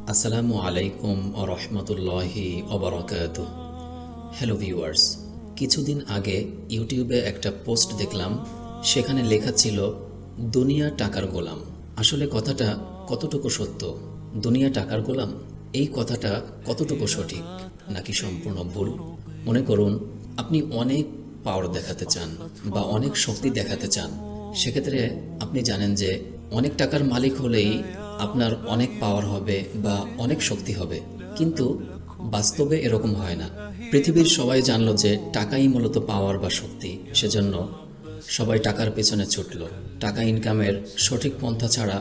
আসসালামু আলাইকুম ও রহমতুল্লাহি ওবরাকাতুহ। হ্যালো ভিউয়ার্স, কিছুদিন আগে ইউটিউবে একটা পোস্ট দেখলাম, সেখানে লেখা ছিল দুনিয়া টাকার গোলাম। আসলে কথাটা কতটুকু সত্য? দুনিয়া টাকার গোলাম, এই কথাটা কতটুকু সঠিক নাকি সম্পূর্ণ ভুল? মনে করুন আপনি অনেক পাওয়ার দেখাতে চান বা অনেক শক্তি দেখাতে চান, সেক্ষেত্রে আপনি জানেন যে অনেক টাকার মালিক হলেই আপনার অনেক পাওয়ার হবে বা অনেক শক্তি হবে, কিন্তু বাস্তবে এরকম হয় না। পৃথিবীর সবাই জানলো যে টাকাই মূলত পাওয়ার বা শক্তি, সেজন্য সবাই টাকার পেছনে ছুটল। টাকা ইনকামের সঠিক পন্থা ছাড়া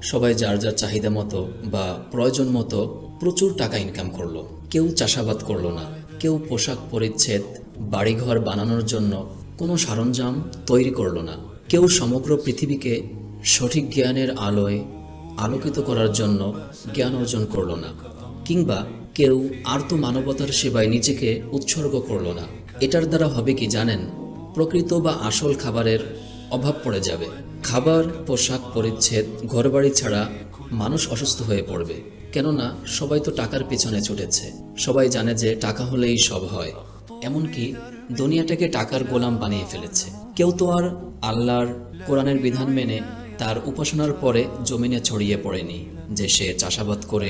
সবাই যার যার চাহিদা মতো বা প্রয়োজন মতো প্রচুর টাকা ইনকাম করলো। কেউ চাষাবাদ করলো না, কেউ পোশাক পরিচ্ছদ বাড়িঘর বানানোর জন্য কোনো সরঞ্জাম তৈরি করলো না, কেউ সমগ্র পৃথিবীকে সঠিক জ্ঞানের আলোয় আলোকিত করার জন্য জ্ঞান অর্জন করলো না, কিংবা কেউ আর্ত মানবতার সেবায় নিজেকে উৎসর্গ করলো না। এটার দ্বারা হবে কি জানেন? প্রকৃত বা আসল খাবারের অভাব পড়ে যাবে। খাবার, পোশাক পরিচ্ছদ, ঘরবাড়ি ছাড়া মানুষ অসুস্থ হয়ে পড়বে। কেননা সবাই তো টাকার পিছনে ছুটেছে। সবাই জানে যে টাকা হলেই সব হয়। এমনকি দুনিয়াটাকে টাকার গোলাম বানিয়ে ফেলেছে। কেউ তো আর আল্লাহর কোরআনের বিধান মেনে তার উপাসনার পরে জমিনে ছড়িয়ে পড়েনি যে সে চাষাবাদ করে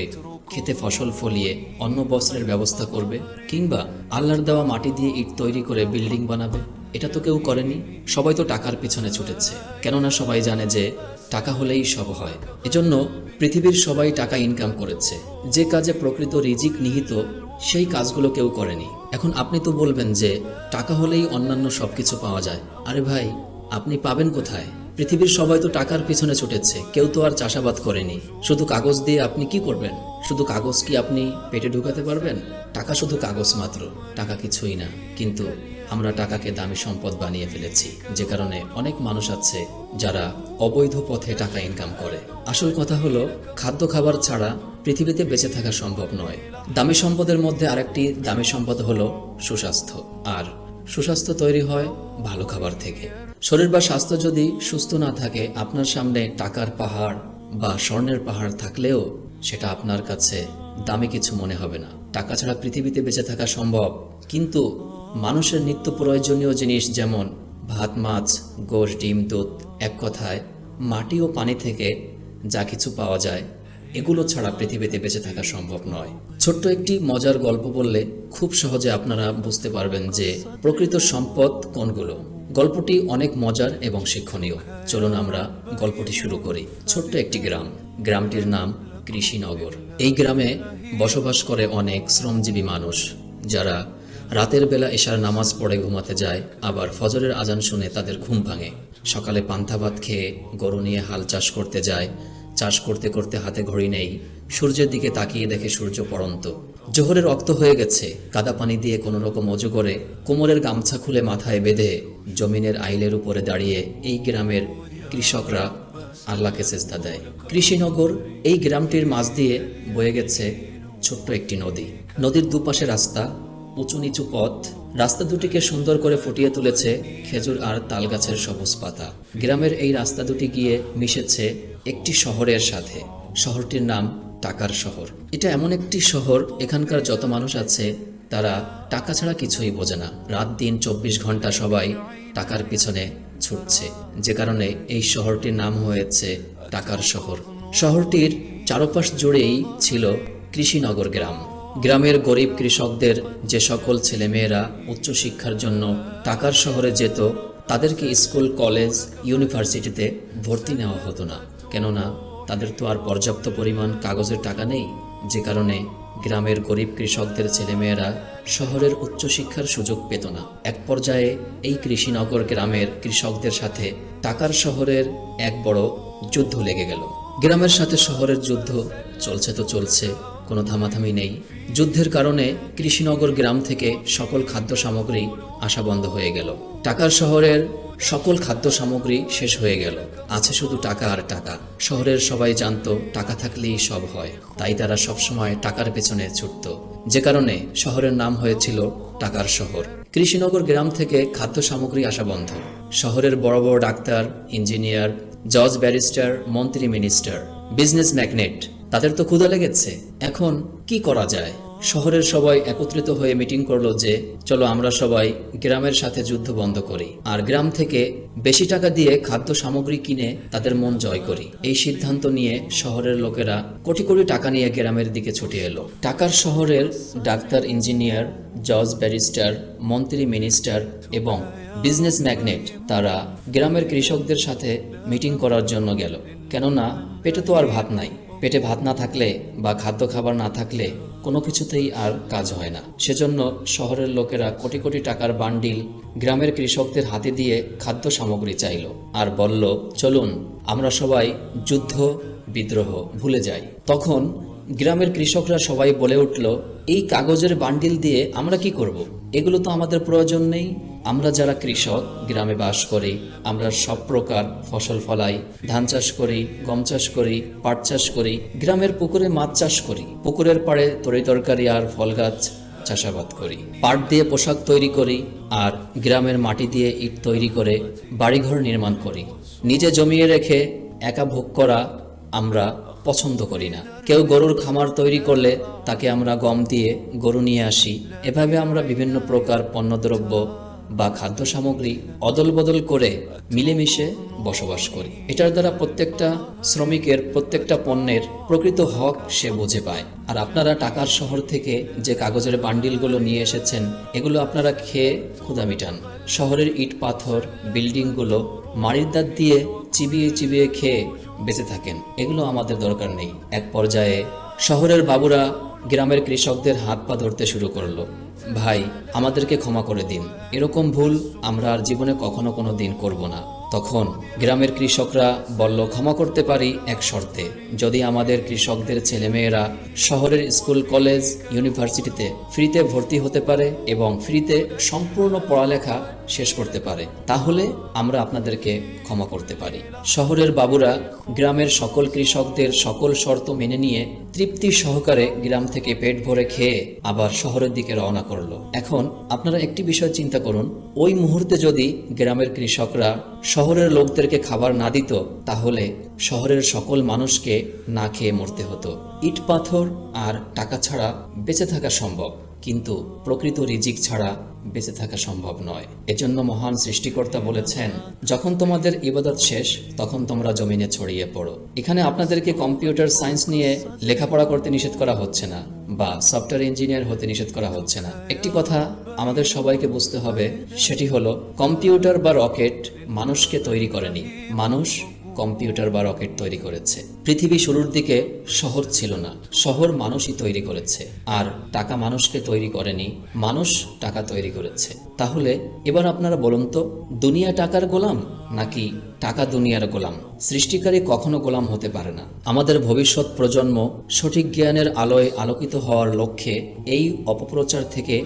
খেতে ফসল ফলিয়ে অন্ন বস্ত্রের ব্যবস্থা করবে, কিংবা আল্লাহর দেওয়া মাটি দিয়ে ইট তৈরি করে বিল্ডিং বানাবে। এটা তো কেউ করেনি। সবাই তো টাকার পিছনে ছুটেছে, কেননা সবাই জানে যে টাকা হলেই সব হয়। এজন্য পৃথিবীর সবাই টাকা ইনকাম করেছে। যে কাজে প্রকৃত রিজিক নিহিত, সেই কাজগুলো কেউ করেনি। এখন আপনি তো বলবেন যে টাকা হলেই অন্যান্য সবকিছু পাওয়া যায়। আরে ভাই, আপনি পাবেন কোথায়? পৃথিবীর সবাই তো টাকার পিছনে ছুটেছে, কেউ তো আর চাষাবাদ করেনি। শুধু কাগজ দিয়ে আপনি কি করবেন? শুধু কাগজ কি আপনি পেটে ঢুকাতে পারবেন? টাকা শুধু কাগজ মাত্র, টাকা কিছুই না। কিন্তু আমরা টাকাকে দামি সম্পদ বানিয়ে ফেলেছি, যে কারণে অনেক মানুষ আছে যারা অবৈধ পথে টাকা ইনকাম করে। আসল কথা হলো, খাদ্য খাবার ছাড়া পৃথিবীতে বেঁচে থাকা সম্ভব নয়। দামি সম্পদের মধ্যে আরেকটি দামি সম্পদ হলো সুস্বাস্থ্য। আর সুস্বাস্থ্য তৈরি হয় ভালো খাবার থেকে। শরীর বা স্বাস্থ্য যদি সুস্থ না থাকে, আপনার সামনে টাকার পাহাড় বা স্বর্ণের পাহাড় থাকলেও সেটা আপনার কাছে দামি কিছু মনে হবে না। টাকা ছাড়া পৃথিবীতে বেঁচে থাকা সম্ভব, কিন্তু মানুষের নিত্য প্রয়োজনীয় জিনিস যেমন ভাত, মাছ, গোশ, ডিম, দুধ, এক কথায় মাটি ও পানি থেকে যা কিছু পাওয়া যায়, এগুলো ছাড়া পৃথিবীতে বেঁচে থাকা সম্ভব নয়। ছোট্ট একটি মজার গল্প বললে খুব সহজে আপনারা বুঝতে পারবেন যে প্রকৃত সম্পদ কোনগুলো। গল্পটি অনেক মজার এবং শিক্ষণীয়। চলুন আমরা গল্পটি শুরু করি। ছোট্ট একটি গ্রাম, গ্রামটির নাম কৃষিনগর। এই গ্রামে বসবাস করে অনেক শ্রমজীবী মানুষ, যারা রাতের বেলা এশার নামাজ পড়ে ঘুমাতে যায়, আবার ফজরের আজান শুনে তাদের ঘুম ভাঙে। সকালে পান্তা ভাত খেয়ে গরু নিয়ে হাল চাষ করতে যায়। চাষ করতে করতে হাতে ঘড়ি নেই, সূর্যের দিকে তাকিয়ে দেখে সূর্য পড়ন্ত। জোহরের রক্ত হয়ে গেছে। কাদা পানি দিয়ে কোনো রকম অজু করে কোমরের গামছা খুলে মাথায় বেঁধে জমিনের আইলের উপরে দাঁড়িয়ে এই গ্রামের কৃষকরা আল্লাহকে সেজদা দেয়। কৃষিনগর এই গ্রামটির মাঝ দিয়ে বয়ে গেছে ছোট্ট একটি নদী। নদীর দুপাশে রাস্তা, উঁচু নিচু পথ। রাস্তা দুটিকে সুন্দর করে ফুটিয়ে তুলেছে খেজুর আর তাল গাছের সবুজ পাতা। গ্রামের এই রাস্তা দুটি গিয়ে মিশেছে একটি শহরের সাথে। শহরটির নাম টাকার শহর। এটা এমন একটি শহর, এখানকার যত মানুষ আছে তারা টাকা ছাড়া কিছুই বোঝে না। রাত দিন 24 ঘন্টা সবাই টাকার পিছনে ছুটছে, যে কারণে এই শহরটির নাম হয়েছে টাকার শহর। শহরটির চারপাশ জুড়েই ছিল কৃষিনগর গ্রাম। গ্রামের গরিব কৃষকদের যে সকল ছেলেমেয়েরা উচ্চশিক্ষার জন্য টাকার শহরে যেত, তাদেরকে স্কুল, কলেজ, ইউনিভার্সিটিতে ভর্তি নেওয়া হতো না। কেননা তাদের তো আর পর্যাপ্ত পরিমাণ কাগজের টাকা নেই, যে কারণে গ্রামের গরিব কৃষকদের ছেলেমেয়েরা শহরের উচ্চশিক্ষার সুযোগ পেত না। এক পর্যায়ে এই কৃষিনগর গ্রামের কৃষকদের সাথে টাকার শহরের এক বড় যুদ্ধ লেগে গেল। গ্রামের সাথে শহরের যুদ্ধ চলছে তো চলছে, কোনো থামাথামি নেই। যুদ্ধের কারণে কৃষিনগর গ্রাম থেকে সকল খাদ্য সামগ্রী আসা বন্ধ হয়ে গেল। টাকার শহরের সকল খাদ্য সামগ্রী শেষ হয়ে গেল। আছে শুধু টাকা আর টাকা। শহরের সবাই জানতো টাকা থাকলেই সব হয়, তাই তারা সবসময় টাকার পেছনে ছুটত, যে কারণে শহরের নাম হয়েছিল টাকার শহর। কৃষিনগর গ্রাম থেকে খাদ্য সামগ্রী আসা বন্ধ। শহরের বড় বড় ডাক্তার, ইঞ্জিনিয়ার, জজ, ব্যারিস্টার, মন্ত্রী, মিনিস্টার, বিজনেস ম্যাগনেট, তাদের তো ক্ষুধা লেগেছে। এখন কি করা যায়? শহরের সবাই একত্রিত হয়ে মিটিং করলো যে চলো আমরা সবাই গ্রামের সাথে যুদ্ধ বন্ধ করি আর গ্রাম থেকে বেশি টাকা দিয়ে খাদ্য সামগ্রী কিনে তাদের মন জয় করি। এই সিদ্ধান্ত নিয়ে শহরের লোকেরা কোটি কোটি টাকা নিয়ে গ্রামের দিকে ছুটে এলো। টাকার শহরের ডাক্তার, ইঞ্জিনিয়ার, জজ, ব্যারিস্টার, মন্ত্রী, মিনিস্টার এবং বিজনেস ম্যাগনেট তারা গ্রামের কৃষকদের সাথে মিটিং করার জন্য গেল। কেননা পেটে তো আর ভাত নাই। পেটে ভাত না থাকলে বা খাদ্য খাবার না থাকলে কোনো কিছুতেই আর কাজ হয় না। সেজন্য শহরের লোকেরা কোটি কোটি টাকার বান্ডিল গ্রামের কৃষকদের হাতে দিয়ে খাদ্য সামগ্রী চাইল আর বলল চলুন আমরা সবাই যুদ্ধ বিদ্রোহ ভুলে যাই। তখন গ্রামের কৃষকরা সবাই বলে উঠল, এই কাগজের বান্ডিল দিয়ে আমরা কি করব? এগুলো তো আমাদের প্রয়োজন নেই। আমরা যারা কৃষক গ্রামে বাস করি, আমরা সব প্রকার ফসল ফলাই, ধান চাষ করি, গম চাষ করি, পাট চাষ করি, গ্রামের পুকুরে মাছ চাষ করি, পুকুরের পাড়ে তরিতরকারি আর ফল গাছ চাষাবাদ করি, পাট দিয়ে পোশাক তৈরি করি আর গ্রামের মাটি দিয়ে ইট তৈরি করে বাড়িঘর নির্মাণ করি। নিজে জমিয়ে রেখে একা ভোগ করা আমরা পছন্দ করি না। কেউ গরুর খামার তৈরি করলে তাকে আমরা গম দিয়ে গরু নিয়ে আসি। এভাবে আমরা বিভিন্ন প্রকার পণ্যদ্রব্য বা খাদ্য সামগ্রী অদল বদল করে মিলেমিশে বসবাস করি। এটার দ্বারা প্রত্যেকটা শ্রমিকের প্রত্যেকটা পণ্যের প্রকৃত হক সে বুঝে পায়। আর আপনারা টাকার শহর থেকে যে কাগজের বান্ডিলগুলো নিয়ে এসেছেন এগুলো আপনারা খেয়ে ক্ষুধা মিটান। শহরের ইট পাথর বিল্ডিংগুলো মাড়ির দাঁত দিয়ে চিবিয়ে চিবিয়ে খেয়ে বেঁচে থাকেন। এগুলো আমাদের দরকার নেই। এক পর্যায়ে শহরের বাবুরা গ্রামের কৃষকদের হাত পা ধরতে শুরু করলো, ভাই আমাদেরকে ক্ষমা করে দিন, এরকম ভুল আমরা আর জীবনে কখনো কোনো দিন করব না। তখন গ্রামের কৃষকরা বলল, ক্ষমা করতে পারি এক শর্তে, যদি আমাদের কৃষকদের ছেলেমেয়েরা শহরের স্কুল, কলেজ, ইউনিভার্সিটিতে ফ্রিতে ভর্তি হতে পারে এবং ফ্রিতে সম্পূর্ণ পড়ালেখা শেষ করতে পারে, তাহলে আমরা আপনাদেরকে ক্ষমা করতে পারি। শহরের বাবুরা গ্রামের সকল কৃষকদের সকল শর্ত মেনে নিয়ে তৃপ্তি সহকারে গ্রাম থেকে পেট ভরে খেয়ে আবার শহরের দিকে রওনা করলো। এখন আপনারা একটি বিষয় চিন্তা করুন, ওই মুহূর্তে যদি গ্রামের কৃষকরা শহরের লোকদেরকে খাবার না দিত তাহলে শহরের সকল মানুষকে না খেয়ে মরতে হতো। ইট পাথর আর টাকা ছাড়া বেঁচে থাকা সম্ভব, কিন্তু প্রকৃত রিজিক ছাড়া বেঁচে থাকা সম্ভব নয়। এজন্য মহান সৃষ্টিকর্তা বলেছেন, যখন তোমাদের ইবাদত শেষ তখন তোমরা জমিনে ছড়িয়ে পড়ো। এখানে আপনাদেরকে কম্পিউটার সায়েন্স নিয়ে লেখাপড়া করতে নিষেধ করা হচ্ছে না বা সফটওয়্যার ইঞ্জিনিয়ার হতে নিষেধ করা হচ্ছে না। একটি কথা আমাদের সবাইকে বুঝতে হবে, সেটি হলো কম্পিউটার বা রকেট মানুষকে তৈরি করেনি, মানুষ কম্পিউটার বা রকেট তৈরি করেছে। পৃথিবী শুরুর দিকে শহর ছিল না, শহর মানুষই তৈরি করেছে। আর টাকা মানুষকে তৈরি করেনি, মানুষ টাকা তৈরি করেছে। তাহলে এবার আপনারা বলুন তো, দুনিয়া টাকার গোলাম নাকি টাকা দুনিয়ার গোলাম? সৃষ্টিকারী কখনো গোলাম হতে পারে না। আমাদের ভবিষ্যৎ প্রজন্ম সঠিক জ্ঞানের আলোয় আলোকিত হওয়ার লক্ষ্যে এই অপপ্রচার থেকে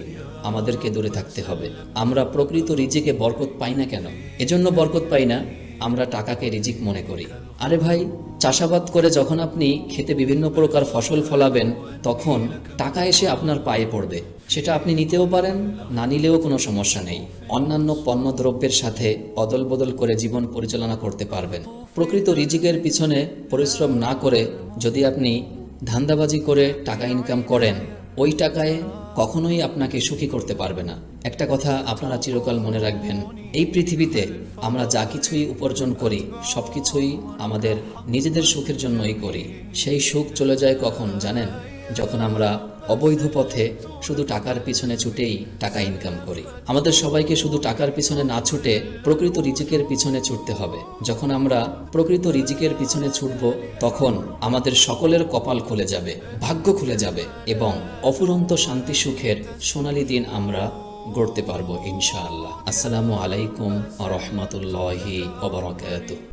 আমাদেরকে দূরে থাকতে হবে। আমরা প্রকৃত রিজিকে বরকত পাই না কেন? এজন্য বরকত পাই না, আমরা টাকাকে রিজিক মনে করি। আরে ভাই, চাষাবাদ করে যখন আপনি খেতে বিভিন্ন প্রকার ফসল ফলাবেন তখন টাকা এসে আপনার পায়ে পড়বে। সেটা আপনি নিতেও পারেন, না নিলেও কোনো সমস্যা নেই। অন্যান্য পণ্য দ্রব্যের সাথে অদল বদল করে জীবন পরিচালনা করতে পারবেন। প্রকৃত রিজিকের পিছনে পরিশ্রম না করে যদি আপনি ধান্দাবাজি করে টাকা ইনকাম করেন, ওই টাকায় কখনোই আপনাকে সুখী করতে পারবে না। একটা কথা আপনারা চিরকাল মনে রাখবেন, এই পৃথিবীতে আমরা যা কিছুই উপার্জন করি সব কিছুই আমাদের নিজেদের সুখের জন্যই করি। সেই সুখ চলে যায় কখন জানেন? যখন আমরা অবৈধ পথে শুধু টাকার পিছনে ছুটেই টাকা ইনকাম করি। আমাদের সবাইকে শুধু টাকার পিছনে না ছুটে প্রকৃত রিজিকের পিছনে ছুটতে হবে। যখন আমরা প্রকৃত রিজিকের পিছনে ছুটব তখন আমাদের সকলের কপাল খুলে যাবে, ভাগ্য খুলে যাবে এবং অফুরন্ত শান্তি সুখের সোনালী দিন আমরা গড়তে পারবো ইনশাআল্লাহ। আসসালামু আলাইকুম ওয়া রাহমাতুল্লাহি ওয়া বারাকাতুহু।